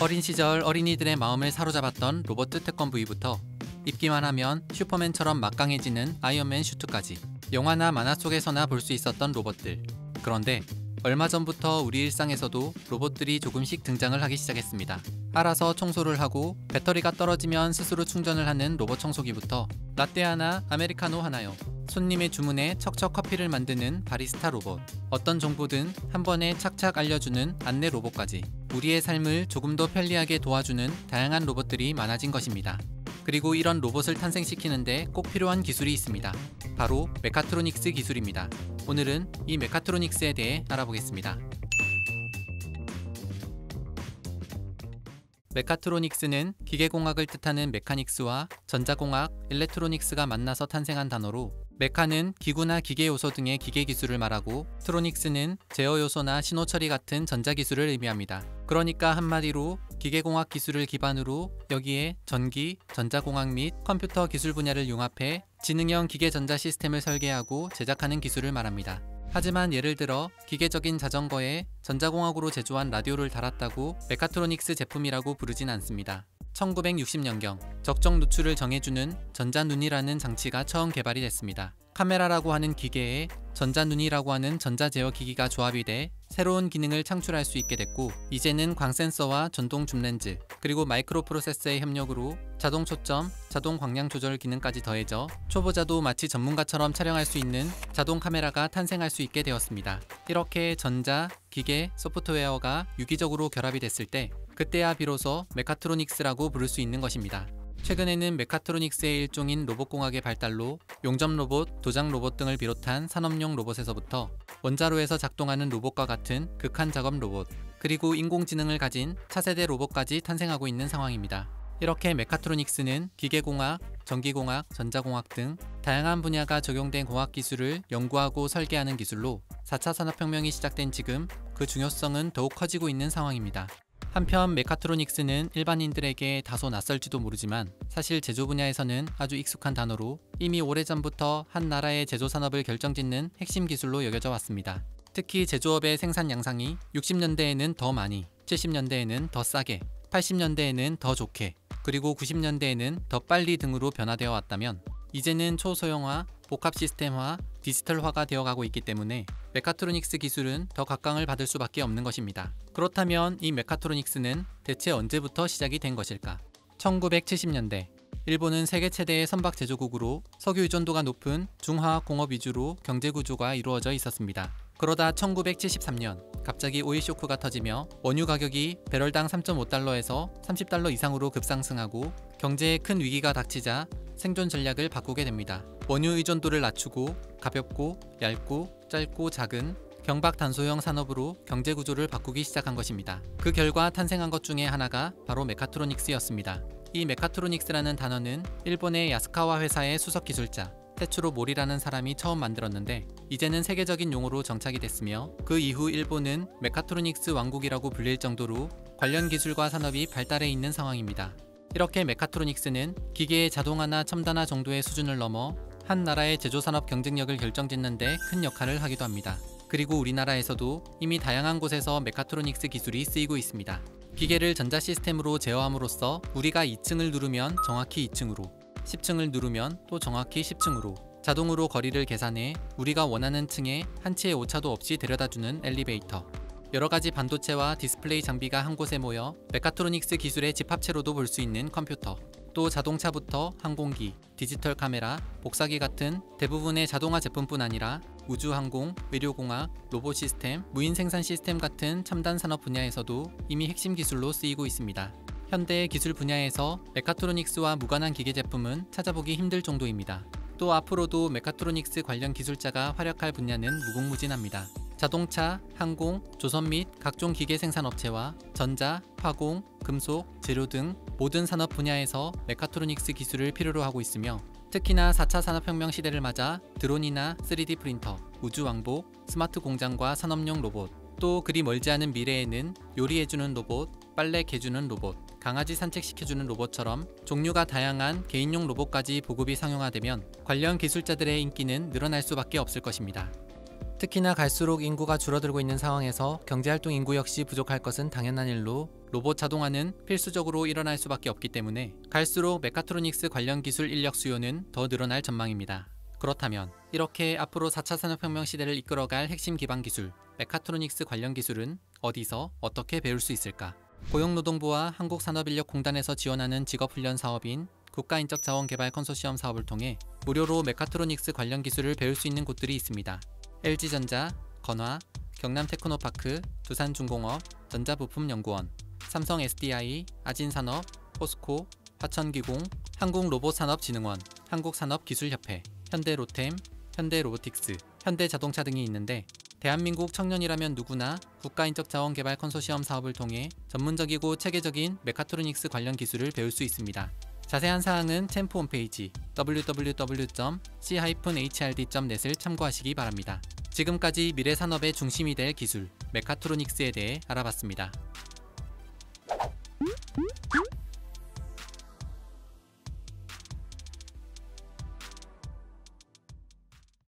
어린 시절 어린이들의 마음을 사로잡았던 로봇 태권브이부터 입기만 하면 슈퍼맨처럼 막강해지는 아이언맨 슈트까지 영화나 만화 속에서나 볼 수 있었던 로봇들. 그런데 얼마 전부터 우리 일상에서도 로봇들이 조금씩 등장을 하기 시작했습니다. 알아서 청소를 하고 배터리가 떨어지면 스스로 충전을 하는 로봇 청소기부터 라떼 하나, 아메리카노 하나요. 손님의 주문에 척척 커피를 만드는 바리스타 로봇. 어떤 정보든 한 번에 착착 알려주는 안내 로봇까지 우리의 삶을 조금 더 편리하게 도와주는 다양한 로봇들이 많아진 것입니다. 그리고 이런 로봇을 탄생시키는데 꼭 필요한 기술이 있습니다. 바로 메카트로닉스 기술입니다. 오늘은 이 메카트로닉스에 대해 알아보겠습니다. 메카트로닉스는 기계공학을 뜻하는 메카닉스와 전자공학, 일렉트로닉스가 만나서 탄생한 단어로, 메카는 기구나 기계 요소 등의 기계 기술을 말하고 트로닉스는 제어 요소나 신호 처리 같은 전자 기술을 의미합니다. 그러니까 한마디로 기계공학 기술을 기반으로 여기에 전기, 전자공학 및 컴퓨터 기술 분야를 융합해 지능형 기계 전자 시스템을 설계하고 제작하는 기술을 말합니다. 하지만 예를 들어 기계적인 자전거에 전자공학으로 제조한 라디오를 달았다고 메카트로닉스 제품이라고 부르진 않습니다. 1960년경 적정 누출을 정해주는 전자눈이라는 장치가 처음 개발이 됐습니다. 카메라라고 하는 기계에 전자눈이라고 하는 전자제어기기가 조합이 돼 새로운 기능을 창출할 수 있게 됐고, 이제는 광센서와 전동 줌렌즈, 그리고 마이크로 프로세서의 협력으로 자동 초점, 자동 광량 조절 기능까지 더해져 초보자도 마치 전문가처럼 촬영할 수 있는 자동 카메라가 탄생할 수 있게 되었습니다. 이렇게 전자, 기계, 소프트웨어가 유기적으로 결합이 됐을 때 그때야 비로소 메카트로닉스라고 부를 수 있는 것입니다. 최근에는 메카트로닉스의 일종인 로봇공학의 발달로 용접 로봇, 도장 로봇 등을 비롯한 산업용 로봇에서부터 원자로에서 작동하는 로봇과 같은 극한 작업 로봇, 그리고 인공지능을 가진 차세대 로봇까지 탄생하고 있는 상황입니다. 이렇게 메카트로닉스는 기계공학, 전기공학, 전자공학 등 다양한 분야가 적용된 공학기술을 연구하고 설계하는 기술로 4차 산업혁명이 시작된 지금 그 중요성은 더욱 커지고 있는 상황입니다. 한편 메카트로닉스는 일반인들에게 다소 낯설지도 모르지만 사실 제조 분야에서는 아주 익숙한 단어로 이미 오래전부터 한 나라의 제조 산업을 결정짓는 핵심 기술로 여겨져 왔습니다. 특히 제조업의 생산 양상이 60년대에는 더 많이, 70년대에는 더 싸게, 80년대에는 더 좋게, 그리고 90년대에는 더 빨리 등으로 변화되어 왔다면 이제는 초소형화, 복합 시스템화, 디지털화가 되어가고 있기 때문에 메카트로닉스 기술은 더 각광을 받을 수밖에 없는 것입니다. 그렇다면 이 메카트로닉스는 대체 언제부터 시작이 된 것일까? 1970년대 일본은 세계 최대의 선박 제조국으로 석유 의존도가 높은 중화학 공업 위주로 경제 구조가 이루어져 있었습니다. 그러다 1973년 갑자기 오일 쇼크가 터지며 원유 가격이 배럴당 3.5달러에서 30달러 이상으로 급상승하고 경제에 큰 위기가 닥치자 생존 전략을 바꾸게 됩니다. 원유 의존도를 낮추고 가볍고 얇고 짧고 작은 경박 단소형 산업으로 경제 구조를 바꾸기 시작한 것입니다. 그 결과 탄생한 것 중에 하나가 바로 메카트로닉스였습니다. 이 메카트로닉스라는 단어는 일본의 야스카와 회사의 수석 기술자 테츠로 모리라는 사람이 처음 만들었는데 이제는 세계적인 용어로 정착이 됐으며 그 이후 일본은 메카트로닉스 왕국이라고 불릴 정도로 관련 기술과 산업이 발달해 있는 상황입니다. 이렇게 메카트로닉스는 기계의 자동화나 첨단화 정도의 수준을 넘어 한 나라의 제조산업 경쟁력을 결정짓는 데 큰 역할을 하기도 합니다. 그리고 우리나라에서도 이미 다양한 곳에서 메카트로닉스 기술이 쓰이고 있습니다. 기계를 전자 시스템으로 제어함으로써 우리가 2층을 누르면 정확히 2층으로, 10층을 누르면 또 정확히 10층으로 자동으로 거리를 계산해 우리가 원하는 층에 한 치의 오차도 없이 데려다주는 엘리베이터, 여러가지 반도체와 디스플레이 장비가 한 곳에 모여 메카트로닉스 기술의 집합체로도 볼 수 있는 컴퓨터, 또 자동차부터 항공기, 디지털 카메라, 복사기 같은 대부분의 자동화 제품뿐 아니라 우주항공, 의료공학, 로봇 시스템, 무인 생산 시스템 같은 첨단 산업 분야에서도 이미 핵심 기술로 쓰이고 있습니다. 현대의 기술 분야에서 메카트로닉스와 무관한 기계 제품은 찾아보기 힘들 정도입니다. 또 앞으로도 메카트로닉스 관련 기술자가 활약할 분야는 무궁무진합니다. 자동차, 항공, 조선 및 각종 기계 생산업체와 전자, 화공, 금속, 재료 등 모든 산업 분야에서 메카트로닉스 기술을 필요로 하고 있으며 특히나 4차 산업혁명 시대를 맞아 드론이나 3D 프린터, 우주왕복, 스마트 공장과 산업용 로봇, 또 그리 멀지 않은 미래에는 요리해주는 로봇, 빨래 개주는 로봇, 강아지 산책시켜주는 로봇처럼 종류가 다양한 개인용 로봇까지 보급이 상용화되면 관련 기술자들의 인기는 늘어날 수밖에 없을 것입니다. 특히나 갈수록 인구가 줄어들고 있는 상황에서 경제활동 인구 역시 부족할 것은 당연한 일로 로봇 자동화는 필수적으로 일어날 수밖에 없기 때문에 갈수록 메카트로닉스 관련 기술 인력 수요는 더 늘어날 전망입니다. 그렇다면 이렇게 앞으로 4차 산업혁명 시대를 이끌어갈 핵심 기반 기술, 메카트로닉스 관련 기술은 어디서 어떻게 배울 수 있을까? 고용노동부와 한국산업인력공단에서 지원하는 직업훈련 사업인 국가인적자원개발 컨소시엄 사업을 통해 무료로 메카트로닉스 관련 기술을 배울 수 있는 곳들이 있습니다. LG전자, 건화, 경남테크노파크, 두산중공업, 전자부품연구원, 삼성 SDI, 아진산업, 포스코, 화천기공, 한국로봇산업진흥원, 한국산업기술협회, 현대로템, 현대로보틱스, 현대자동차 등이 있는데 대한민국 청년이라면 누구나 국가인적자원개발 컨소시엄 사업을 통해 전문적이고 체계적인 메카트로닉스 관련 기술을 배울 수 있습니다. 자세한 사항은 챔프 홈페이지 www.c-hrd.net을 참고하시기 바랍니다. 지금까지 미래 산업의 중심이 될 기술, 메카트로닉스에 대해 알아봤습니다.